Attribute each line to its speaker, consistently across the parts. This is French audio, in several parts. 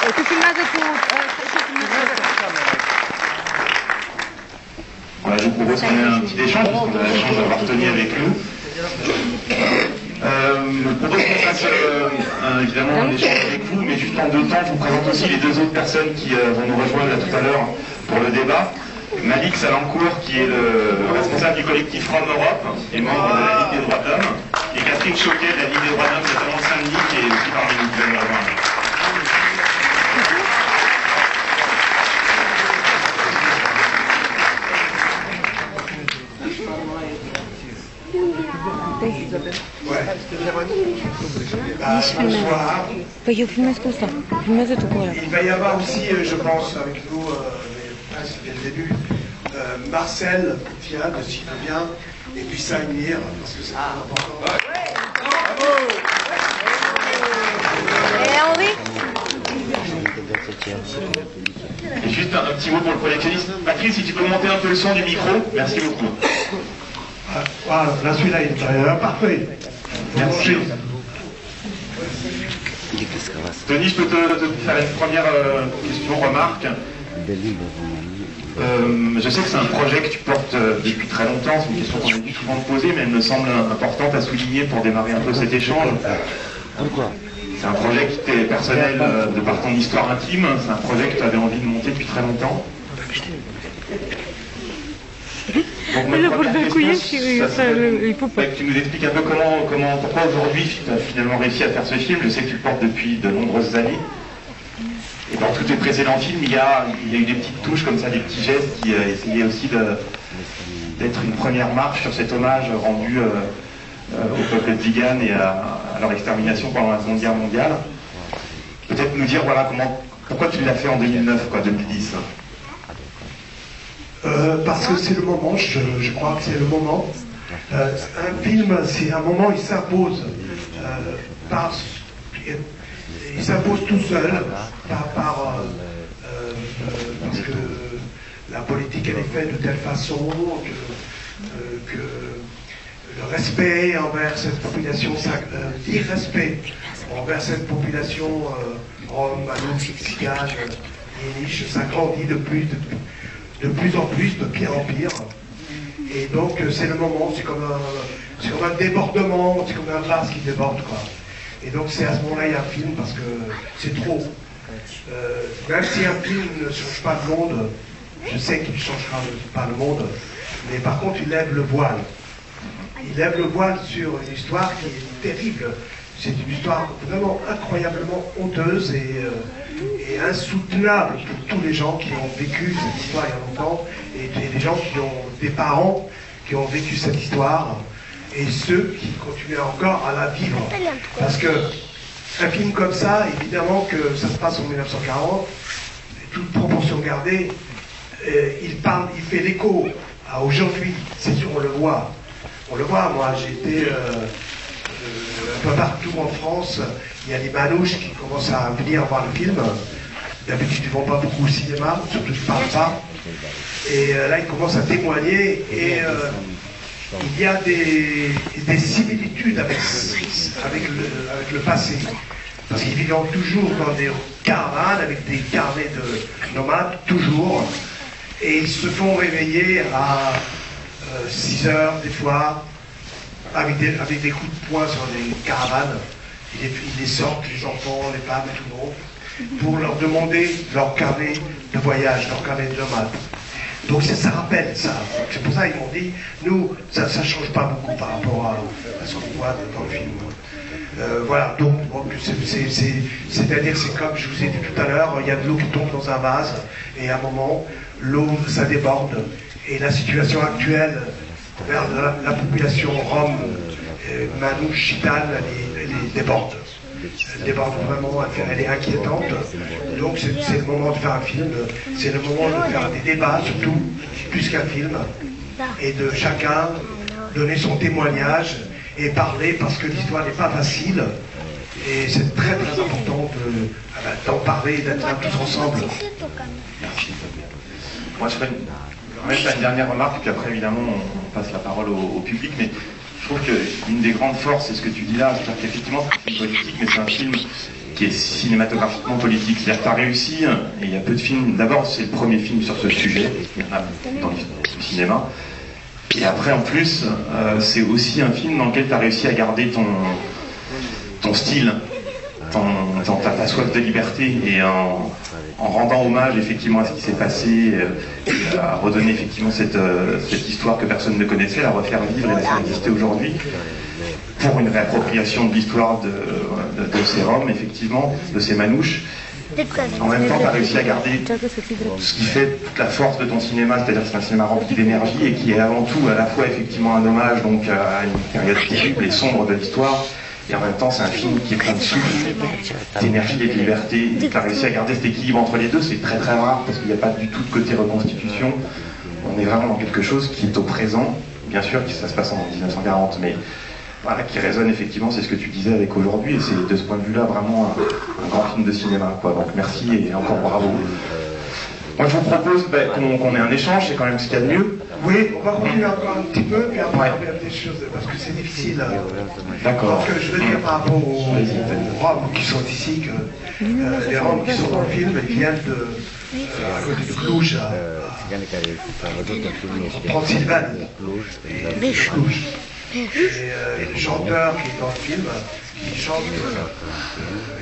Speaker 1: Tu filmezi cu...
Speaker 2: Voilà, je vous propose qu'on ait un petit échange, parce qu'on a la chance d'avoir Tony avec nous. Je propose qu'on fasse évidemment un échange avec vous, mais juste en deux temps, je vous présente aussi les deux autres personnes qui vont nous rejoindre là tout à l'heure pour le débat. Malik Salancourt, qui est le responsable du collectif From Europe et membre de la Ligue des droits de l'homme, et Catherine Choquet de la Ligue des droits de l'homme, notamment Saint-Denis, qui est aussi parmi nous, qui va nous rejoindre.
Speaker 3: Bonsoir.
Speaker 1: Păi eu filmez cu ăsta. Filmează tu cu ăla.
Speaker 3: Il va y avoir aussi, je pense, avec nous, mais dès le début, Marcel Fiade, s'il veut bien, et puis Samir, parce que c'est important. Bravo.
Speaker 1: Et Henri?
Speaker 2: Et juste un petit mot pour le projectionniste. Patrice, si tu peux monter un peu le son du micro, merci beaucoup.
Speaker 3: Voilà, là celui-là il est parfait.
Speaker 2: Merci. Tony, je peux te faire une première question, remarque. Je sais que c'est un projet que tu portes depuis très longtemps, c'est une question qu'on a dû souvent te poser, mais elle me semble importante à souligner pour démarrer un peu cet échange. C'est un projet qui t'est personnel de par ton histoire intime, c'est un projet que tu avais envie de monter depuis très longtemps. Donc ma première question, ça serait que tu nous expliques un peu pourquoi aujourd'hui tu as finalement réussi à faire ce film. Je sais que tu le portes depuis de nombreuses années. Et dans tous tes précédents films, il y a eu des petites touches comme ça, des petits gestes qui essayaient aussi d'être une première marche sur cet hommage rendu au peuple tzigane et à leur extermination pendant la Seconde Guerre mondiale. Peut-être nous dire voilà pourquoi tu l'as fait en 2009, 2010.
Speaker 3: Parce que c'est le moment, je crois que c'est le moment. Un film, c'est un moment, il s'impose tout seul, parce que la politique elle est faite de telle façon que le respect envers cette population, l'irrespect envers cette population rome, manouche, tzigane, yéniche, s'agrandit de plus en plus, de pire en pire. Et donc c'est le moment, c'est comme un débordement, c'est comme un vase qui déborde, quoi. Et donc c'est à ce moment-là il y a un film parce que c'est trop. Même si un film ne change pas le monde, je sais qu'il ne changera pas le monde, mais par contre il lève le voile. Il lève le voile sur une histoire qui est terrible. C'est une histoire vraiment incroyablement honteuse et insoutenable pour tous les gens qui ont vécu cette histoire il y a longtemps et des gens qui ont des parents qui ont vécu cette histoire et ceux qui continuent encore à la vivre. Parce que un film comme ça, évidemment que ça se passe en 1940, toute proportion gardée, il fait l'écho à aujourd'hui. C'est sûr, on le voit. Moi j'ai été un peu partout en France, il y a les manouches qui commencent à venir voir le film. D'habitude, ils ne vont pas beaucoup au cinéma, surtout ils ne parlent pas. Et là, ils commencent à témoigner et il y a des similitudes avec le passé. Parce qu'ils vivent toujours dans des caravanes, avec des carnets de nomades, toujours. Et ils se font réveiller à 6 heures, des fois, avec des coups de poing sur les caravanes. Ils les sortent, les enfants, les femmes et tout le monde, pour leur demander leur carnet de voyage, leur carnet de nomade. Donc ça rappelle ça. C'est pour ça qu'ils m'ont dit, nous, ça ne change pas beaucoup par rapport à ce qu'on voit dans le film. Voilà, donc c'est-à-dire c'est comme je vous ai dit tout à l'heure, il y a de l'eau qui tombe dans un vase, et à un moment, l'eau, ça déborde, et la situation actuelle vers la population rome, manouche, gitane, elle déborde. Elle déborde vraiment, elle est inquiétante. Donc c'est le moment de faire un film, c'est le moment de faire des débats surtout, plus qu'un film, et de chacun donner son témoignage et parler parce que l'histoire n'est pas facile. Et c'est très très important d'en parler, d'être là tous ensemble.
Speaker 2: Merci. Moi je ferai une dernière remarque, puis après évidemment on passe la parole au public, mais je trouve qu'une des grandes forces, c'est ce que tu dis là, c'est-à-dire qu'effectivement c'est une politique, mais c'est un film qui est cinématographiquement politique. C'est-à-dire que tu as réussi, et il y a peu de films, d'abord c'est le premier film sur ce sujet, il y en a dans le cinéma, et après en plus, c'est aussi un film dans lequel tu as réussi à garder ton style, ta soif de liberté, et en rendant hommage effectivement à ce qui s'est passé, à redonner effectivement cette histoire que personne ne connaissait, la refaire vivre et la faire exister aujourd'hui, pour une réappropriation de l'histoire de ces Roms, effectivement, de ces manouches. En même temps, tu as réussi à garder ce qui fait toute la force de ton cinéma, c'est-à-dire que c'est un cinéma rempli d'énergie et qui est avant tout à la fois effectivement un hommage donc, à une période terrible et sombre de l'histoire, et en même temps c'est un film qui est plein de souffle, d'énergie et de liberté. Et tu as réussi à garder cet équilibre entre les deux, c'est très très rare parce qu'il n'y a pas du tout de côté reconstitution. On est vraiment dans quelque chose qui est au présent, bien sûr que ça se passe en 1940, mais voilà, qui résonne effectivement, c'est ce que tu disais avec aujourd'hui, et c'est de ce point de vue-là vraiment un grand film de cinéma, quoi. Donc merci et encore bravo. Moi je vous propose qu'on ait un échange, c'est quand même ce qu'il y a de mieux.
Speaker 3: Oui, on va continuer encore un petit peu, puis après on va faire des choses, parce que c'est difficile.
Speaker 2: D'accord.
Speaker 3: Donc je veux dire par rapport aux Roms qui sont ici, que les Roms qui sont dans le film, ils viennent à côté de Cluj, en Transylvanie. Cluj. Et le chanteur qui est dans le film, qui chante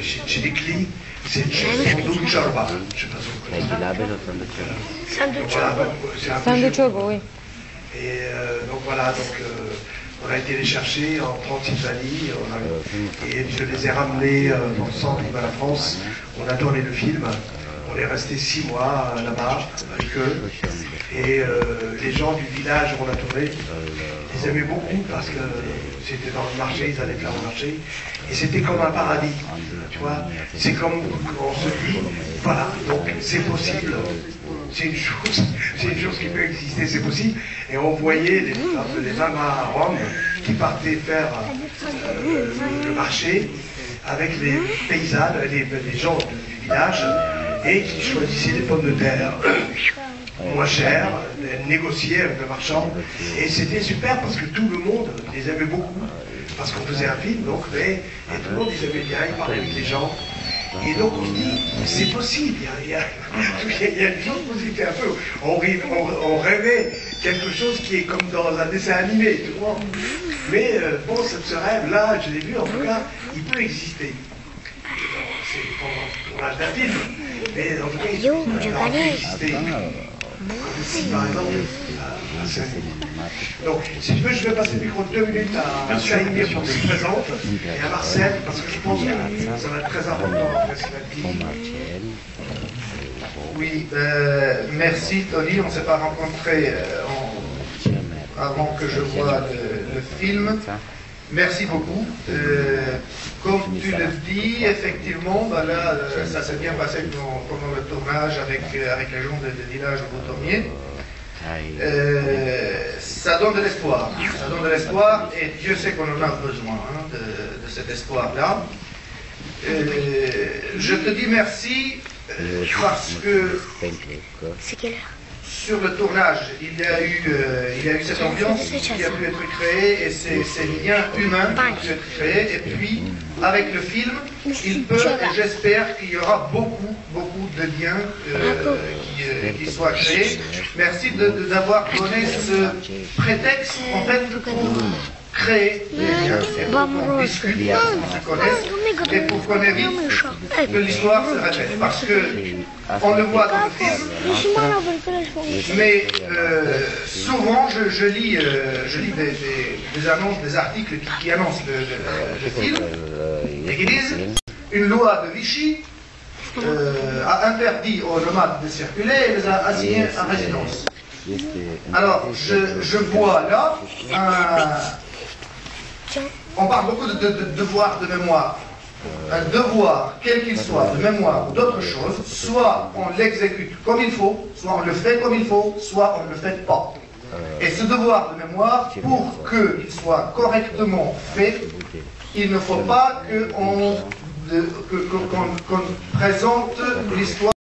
Speaker 3: chez les Clis, c'est Sandu Chorba. Je ne sais pas si vous connaissez.
Speaker 1: Sandu Chorba, oui.
Speaker 3: Et donc voilà, on a été les chercher en Transylvanie, et je les ai ramenés dans le centre de la France. On a tourné le film. On est resté 6 mois là-bas avec eux, et les gens du village où on a tourné, ils aimaient beaucoup parce que c'était dans le marché, ils allaient faire le marché, et c'était comme un paradis, tu vois. C'est comme on se dit, voilà, donc c'est possible, c'est une chose qui peut exister, c'est possible. Et on voyait les mamas à Rome qui partaient faire le marché avec les paysannes, les gens du village, et qui choisissaient des pommes de terre moins chères, négociaient avec le marchand, et c'était super parce que tout le monde les aimait beaucoup, parce qu'on faisait un film, donc, et tout le monde les aimait bien, ils parlaient avec les gens, et donc on dit, c'est possible, il y a une chose positive un peu, on rêvait quelque chose qui est comme dans un dessin animé, tu vois, mais bon, ce rêve-là, je l'ai vu, en tout cas, il peut exister. C'est pour l'âge d'un film, mais en tout cas, il peut exister. Ici, par exemple, à Saint-Denis. Donc, si tu veux, je vais passer le micro 2 minutes à Saïmir pour qu'il se présente, et à Marcel, parce que je pense que ça va être très important après ce qu'il va dire.
Speaker 4: Oui, merci Tony, on ne s'est pas rencontrés avant que je voie le film. Merci beaucoup. Comme tu le dis, effectivement, ben là, ça s'est bien passé pendant le tournage avec les gens du village Boutonnier. Ça donne de l'espoir. Ça donne de l'espoir, et Dieu sait qu'on en a besoin de cet espoir-là. Je te dis merci parce que sur le tournage, il y a eu cette ambiance qui a pu être créée, et ces liens humains qui ont pu être créés, et puis avec le film, il peut, et j'espère qu'il y aura beaucoup de liens qui soient créés. Merci d'avoir donné ce prétexte en fait pour créer des liens, pour qu'on discute, pour qu'on se connaisse, et pour qu'on évite que l'histoire se répète. Parce que on le voit dans le film, mais souvent je lis des annonces, des articles qui annoncent le film, et qui disent une loi de Vichy a interdit aux nomades de circuler et les a assignés à résidence. Alors je vois là on parle beaucoup de devoir de mémoire. Un devoir, quel qu'il soit, de mémoire ou d'autre chose, soit on l'exécute comme il faut, soit on le fait comme il faut, soit on ne le fait pas. Et ce devoir de mémoire, pour qu'il soit correctement fait, il ne faut pas qu'on présente l'histoire